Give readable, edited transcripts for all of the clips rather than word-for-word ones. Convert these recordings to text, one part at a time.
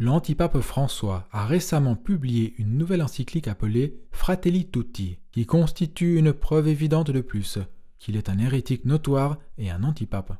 l'antipape François a récemment publié une nouvelle encyclique appelée Fratelli Tutti, qui constitue une preuve évidente de plus qu'il est un hérétique notoire et un antipape.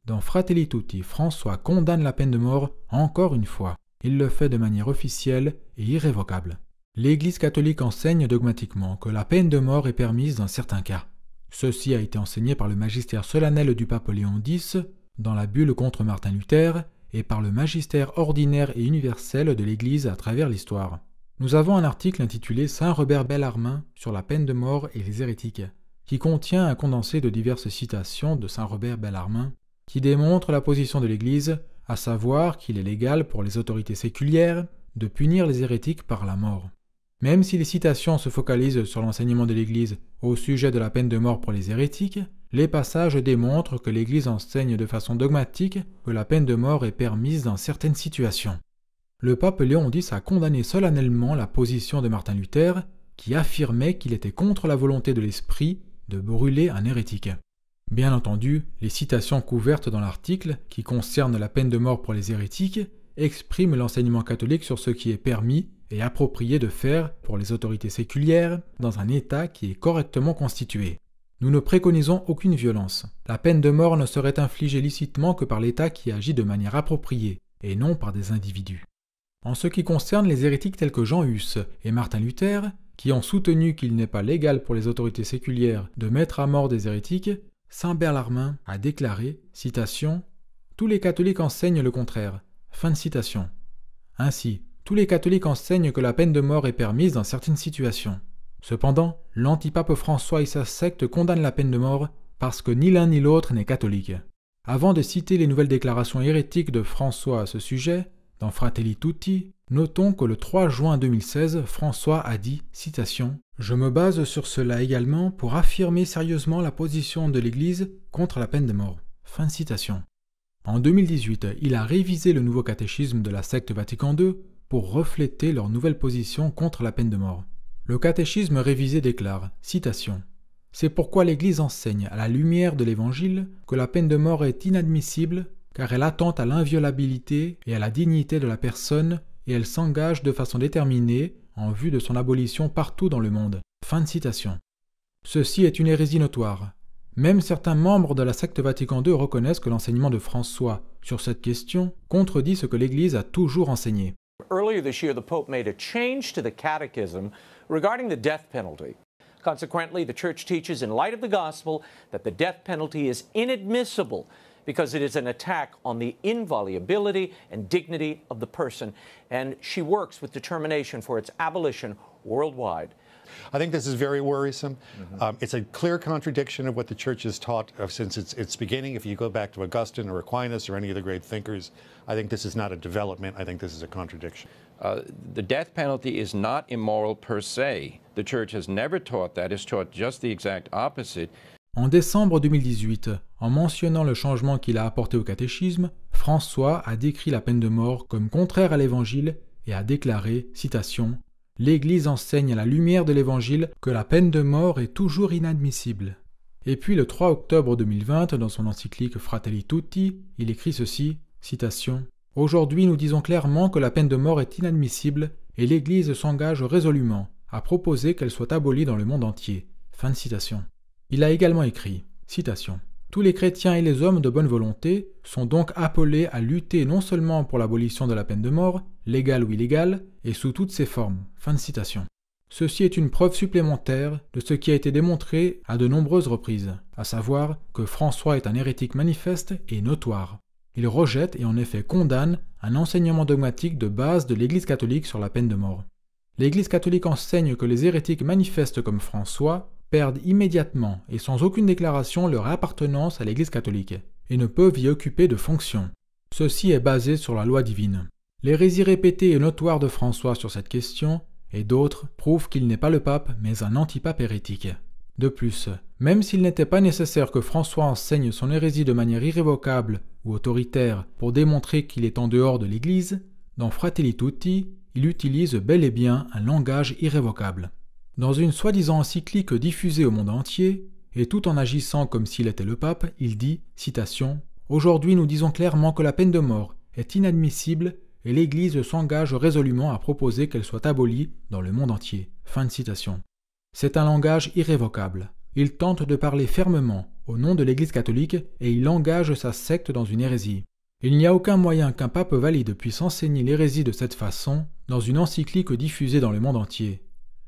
Dans Fratelli Tutti, François condamne la peine de mort encore une fois. Il le fait de manière officielle et irrévocable. L'Église catholique enseigne dogmatiquement que la peine de mort est permise dans certains cas. Ceci a été enseigné par le magistère solennel du pape Léon X, dans la bulle contre Martin Luther, et par le magistère ordinaire et universel de l'Église à travers l'histoire. Nous avons un article intitulé Saint Robert Bellarmin sur la peine de mort et les hérétiques, qui contient un condensé de diverses citations de Saint Robert Bellarmin, qui démontrent la position de l'Église, à savoir qu'il est légal pour les autorités séculières de punir les hérétiques par la mort. Même si les citations se focalisent sur l'enseignement de l'Église au sujet de la peine de mort pour les hérétiques, les passages démontrent que l'Église enseigne de façon dogmatique que la peine de mort est permise dans certaines situations. Le pape Léon X a condamné solennellement la position de Martin Luther, qui affirmait qu'il était contre la volonté de l'Esprit de brûler un hérétique. Bien entendu, les citations couvertes dans l'article, qui concernent la peine de mort pour les hérétiques, expriment l'enseignement catholique sur ce qui est permis et approprié de faire pour les autorités séculières dans un État qui est correctement constitué. Nous ne préconisons aucune violence. La peine de mort ne serait infligée licitement que par l'État qui agit de manière appropriée, et non par des individus. En ce qui concerne les hérétiques tels que Jean Hus et Martin Luther, qui ont soutenu qu'il n'est pas légal pour les autorités séculières de mettre à mort des hérétiques, Saint Bellarmin a déclaré, citation, « Tous les catholiques enseignent le contraire ». Fin de citation. Ainsi, tous les catholiques enseignent que la peine de mort est permise dans certaines situations. Cependant, l'antipape François et sa secte condamnent la peine de mort parce que ni l'un ni l'autre n'est catholique. Avant de citer les nouvelles déclarations hérétiques de François à ce sujet, dans Fratelli Tutti, notons que le 3 juin 2016, François a dit, citation, « Je me base sur cela également pour affirmer sérieusement la position de l'Église contre la peine de mort. » Fin de citation. En 2018, il a révisé le nouveau catéchisme de la secte Vatican II pour refléter leur nouvelle position contre la peine de mort. Le catéchisme révisé déclare, citation, « C'est pourquoi l'Église enseigne à la lumière de l'Évangile que la peine de mort est inadmissible car elle attente à l'inviolabilité et à la dignité de la personne et elle s'engage de façon déterminée en vue de son abolition partout dans le monde. » Fin de citation. Ceci est une hérésie notoire. Même certains membres de la secte Vatican II reconnaissent que l'enseignement de François sur cette question contredit ce que l'Église a toujours enseigné. Earlier this year, the Pope made a change to the catechism regarding the death penalty. Consequently, the Church teaches in light of the gospel that the death penalty is inadmissible because it is an attack on the inviolability and dignity of the person, and she works with determination for its abolition worldwide. I think this is very worrisome. It's a clear contradiction of what the Church has taught since its beginning. If you go back to Augustine or Aquinas or any of the great thinkers, I think this is not a development. I think this is a contradiction. The death penalty is not immoral per se. The Church has never taught that. It's taught just the exact opposite. En décembre 2018, en mentionnant le changement qu'il a apporté au catéchisme, François a décrit la peine de mort comme contraire à l'Évangile et a déclaré, citation, « L'Église enseigne à la lumière de l'Évangile que la peine de mort est toujours inadmissible. » Et puis le 3 octobre 2020, dans son encyclique Fratelli Tutti, il écrit ceci, citation, « Aujourd'hui nous disons clairement que la peine de mort est inadmissible et l'Église s'engage résolument à proposer qu'elle soit abolie dans le monde entier. » Fin de citation. Il a également écrit, citation, « Tous les chrétiens et les hommes de bonne volonté sont donc appelés à lutter non seulement pour l'abolition de la peine de mort, légale ou illégale, et sous toutes ses formes. » Fin de citation. Ceci est une preuve supplémentaire de ce qui a été démontré à de nombreuses reprises, à savoir que François est un hérétique manifeste et notoire. Il rejette et en effet condamne un enseignement dogmatique de base de l'Église catholique sur la peine de mort. L'Église catholique enseigne que les hérétiques manifestes comme François perdent immédiatement et sans aucune déclaration leur appartenance à l'Église catholique et ne peuvent y occuper de fonction. Ceci est basé sur la loi divine. L'hérésie répétée et notoire de François sur cette question et d'autres prouvent qu'il n'est pas le pape mais un antipape hérétique. De plus, même s'il n'était pas nécessaire que François enseigne son hérésie de manière irrévocable ou autoritaire pour démontrer qu'il est en dehors de l'Église, dans Fratelli Tutti, il utilise bel et bien un langage irrévocable. Dans une soi-disant encyclique diffusée au monde entier, et tout en agissant comme s'il était le pape, il dit, citation, « Aujourd'hui nous disons clairement que la peine de mort est inadmissible et l'Église s'engage résolument à proposer qu'elle soit abolie dans le monde entier. » Fin de citation. C'est un langage irrévocable. Il tente de parler fermement au nom de l'Église catholique et il engage sa secte dans une hérésie. Il n'y a aucun moyen qu'un pape valide puisse enseigner l'hérésie de cette façon dans une encyclique diffusée dans le monde entier.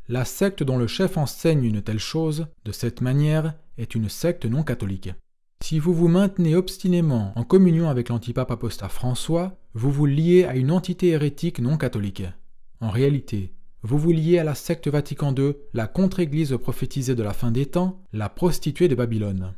La secte dont le chef enseigne une telle chose, de cette manière, est une secte non catholique. Si vous vous maintenez obstinément en communion avec l'antipape apostat François, vous vous liez à une entité hérétique non catholique. En réalité, vous vous liez à la secte Vatican II, la contre-église prophétisée de la fin des temps, la prostituée de Babylone.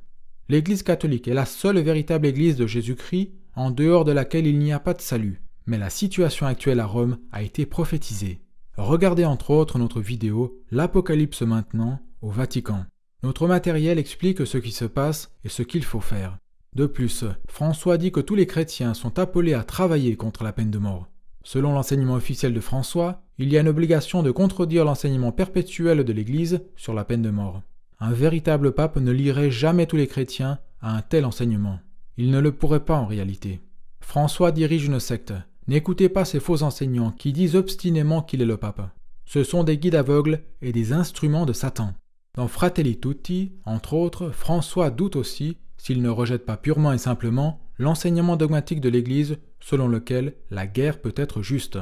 L'Église catholique est la seule véritable Église de Jésus-Christ, en dehors de laquelle il n'y a pas de salut. Mais la situation actuelle à Rome a été prophétisée. Regardez entre autres notre vidéo « L'Apocalypse maintenant » au Vatican. Notre matériel explique ce qui se passe et ce qu'il faut faire. De plus, François dit que tous les chrétiens sont appelés à travailler contre la peine de mort. Selon l'enseignement officiel de François, il y a une obligation de contredire l'enseignement perpétuel de l'Église sur la peine de mort. Un véritable pape ne lierait jamais tous les chrétiens à un tel enseignement. Il ne le pourrait pas en réalité. François dirige une secte. N'écoutez pas ces faux enseignants qui disent obstinément qu'il est le pape. Ce sont des guides aveugles et des instruments de Satan. Dans Fratelli Tutti, entre autres, François doute aussi, s'il ne rejette pas purement et simplement, l'enseignement dogmatique de l'Église selon lequel la guerre peut être juste.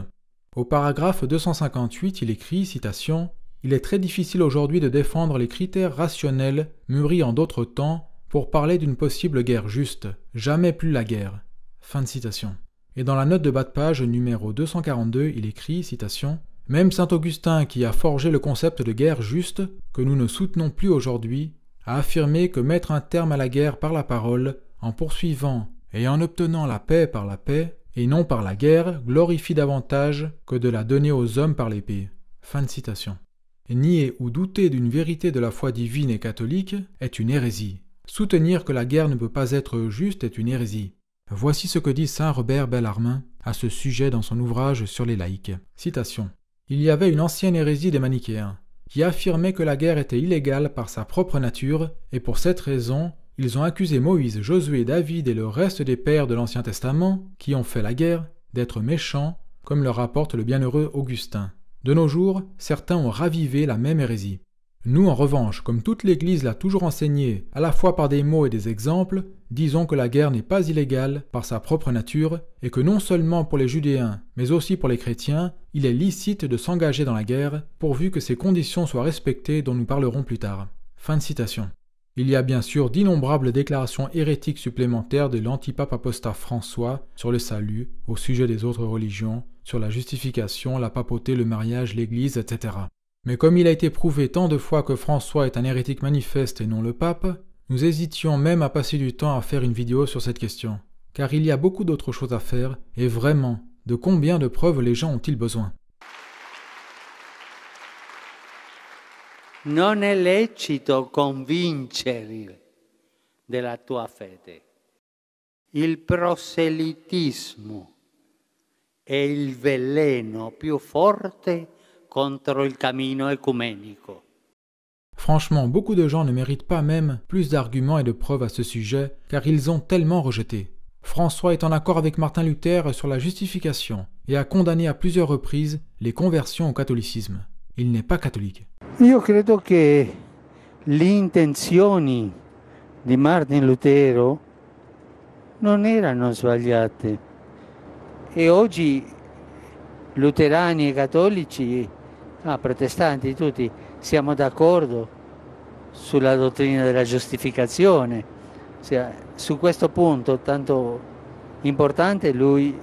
Au paragraphe 258, il écrit, citation, « Il est très difficile aujourd'hui de défendre les critères rationnels mûris en d'autres temps pour parler d'une possible guerre juste. Jamais plus la guerre. » Fin de citation. Et dans la note de bas de page numéro 242, il écrit, citation, « Même saint Augustin, qui a forgé le concept de guerre juste, que nous ne soutenons plus aujourd'hui, a affirmé que mettre un terme à la guerre par la parole, en poursuivant et en obtenant la paix par la paix, et non par la guerre, glorifie davantage que de la donner aux hommes par l'épée. » Fin de citation. Nier ou douter d'une vérité de la foi divine et catholique est une hérésie. Soutenir que la guerre ne peut pas être juste est une hérésie. Voici ce que dit saint Robert Bellarmine à ce sujet dans son ouvrage sur les laïcs. Citation. « Il y avait une ancienne hérésie des manichéens, qui affirmait que la guerre était illégale par sa propre nature, et pour cette raison, ils ont accusé Moïse, Josué, David et le reste des pères de l'Ancien Testament, qui ont fait la guerre, d'être méchants, comme le rapporte le bienheureux Augustin. De nos jours, certains ont ravivé la même hérésie. Nous, en revanche, comme toute l'Église l'a toujours enseigné, à la fois par des mots et des exemples, disons que la guerre n'est pas illégale par sa propre nature, et que non seulement pour les Judéens, mais aussi pour les chrétiens, il est licite de s'engager dans la guerre, pourvu que ces conditions soient respectées dont nous parlerons plus tard. » Fin de citation. Il y a bien sûr d'innombrables déclarations hérétiques supplémentaires de l'antipape apostat François sur le salut, au sujet des autres religions, sur la justification, la papauté, le mariage, l'Église, etc. Mais comme il a été prouvé tant de fois que François est un hérétique manifeste et non le pape, nous hésitions même à passer du temps à faire une vidéo sur cette question. Car il y a beaucoup d'autres choses à faire, et vraiment, de combien de preuves les gens ont-ils besoin? Non è lecito convincere della tua fede. Il proselitismo è il veleno più forte contro il cammino ecumenico. Franchement, beaucoup de gens ne méritent pas même plus d'arguments et de preuves à ce sujet, car ils ont tellement rejeté. François est en accord avec Martin Luther sur la justification et a condamné à plusieurs reprises les conversions au catholicisme. Il n'est pas catholique. Io credo che le intenzioni di Martin Lutero non erano sbagliate e oggi luterani e cattolici, protestanti tutti, siamo d'accordo sulla dottrina della giustificazione. Su questo punto tanto importante lui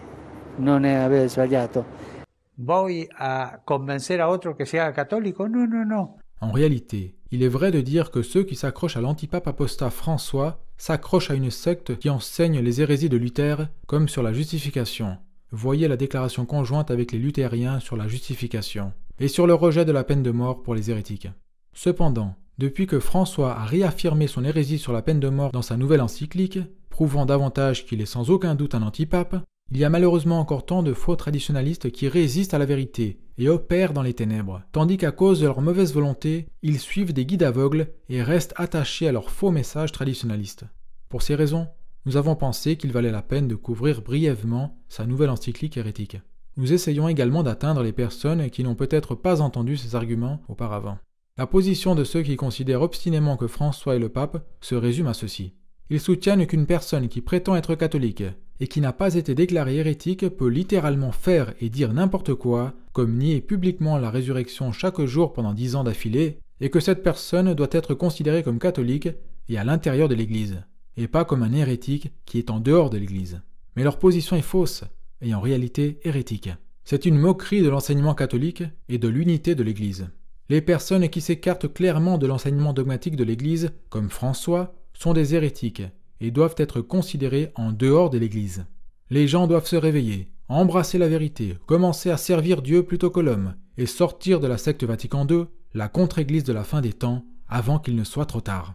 non aveva sbagliato. Voy a convencer a otro que sea católico? No, no, no. En réalité, il est vrai de dire que ceux qui s'accrochent à l'antipape apostat François s'accrochent à une secte qui enseigne les hérésies de Luther comme sur la justification. Voyez la déclaration conjointe avec les luthériens sur la justification et sur le rejet de la peine de mort pour les hérétiques. Cependant, depuis que François a réaffirmé son hérésie sur la peine de mort dans sa nouvelle encyclique, prouvant davantage qu'il est sans aucun doute un antipape, il y a malheureusement encore tant de faux traditionalistes qui résistent à la vérité et opèrent dans les ténèbres, tandis qu'à cause de leur mauvaise volonté, ils suivent des guides aveugles et restent attachés à leurs faux messages traditionalistes. Pour ces raisons, nous avons pensé qu'il valait la peine de couvrir brièvement sa nouvelle encyclique hérétique. nous essayons également d'atteindre les personnes qui n'ont peut-être pas entendu ces arguments auparavant. La position de ceux qui considèrent obstinément que François est le pape se résume à ceci. Ils soutiennent qu'une personne qui prétend être catholique et qui n'a pas été déclarée hérétique peut littéralement faire et dire n'importe quoi, comme nier publiquement la résurrection chaque jour pendant 10 ans d'affilée, et que cette personne doit être considérée comme catholique et à l'intérieur de l'Église, et pas comme un hérétique qui est en dehors de l'Église. Mais leur position est fausse, et en réalité hérétique. C'est une moquerie de l'enseignement catholique et de l'unité de l'Église. Les personnes qui s'écartent clairement de l'enseignement dogmatique de l'Église, comme François, sont des hérétiques et doivent être considérés en dehors de l'Église. Les gens doivent se réveiller, embrasser la vérité, commencer à servir Dieu plutôt que l'homme, et sortir de la secte Vatican II, la contre-Église de la fin des temps, avant qu'il ne soit trop tard.